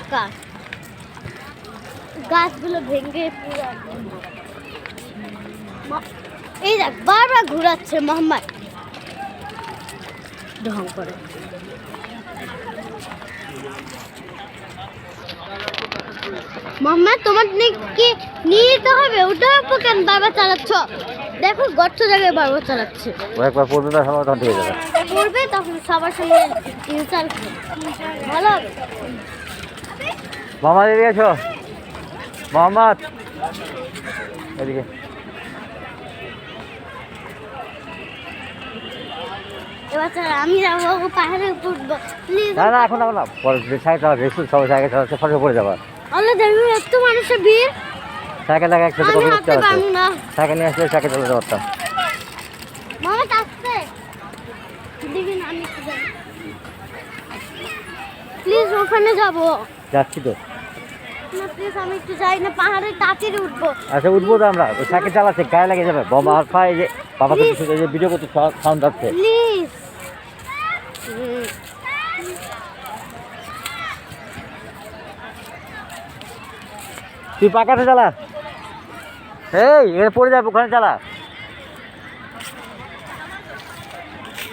ফাঁকা, গাছগুলো ভেঙে পুরো। এই দেখ বারবার ঘোরাচ্ছে মোহাম্মদ ঢং করে। মোহাম্মদ তোমার কি নিয়ে যেতে হবে? ওটা কেন বারবার চালাচ্ছ? দেখো গর্ত জায়গায় বারবার চালাচ্ছে। ও একবার পড়বে না, সময় তখন ঠিক যাবে। পড়বে তখন সবার সঙ্গে ইনসাল্ট ভালো হবে। মোহাম্মদ এদিকে আছো, মোহাম্মদ এদিকে। এবার আমি যাবো পাহাড়ে উঠবো প্লিজ। না না এখন না, পরে সাইকেল চালাচ্ছে, স্কুল সবাই সাইকেল চালাচ্ছে, ফটো পড়ে যাবার। আল্লাহ দেখো এত মানুষের ভিড়, সাইকেল লাগে একসাথে আমি কত হাঁটতে চালাচ্ছে। পারবো না। সাইকেল নিয়ে আসলে সাইকেল চালাতে পারতাম। মামা আসছে দেখি না, আমি একটু যাই প্লিজ, ওখানে যাবো যাচ্ছি তো। না প্লিজ, আমি একটু যাই না, পাহাড়ে তাড়াতাড়ি উঠবো। আচ্ছা উঠবো তো আমরা, ওই সাইকেল চালাচ্ছে গায়ে লেগে যাবে। বোমা আর ফাই যে বাবাকে যে ভিডিও করতে সাউন্ড আসছে। প্লিজ তুই পাকাটা চালা, এই এটা পড়ে যাবে, ওখানে চালা।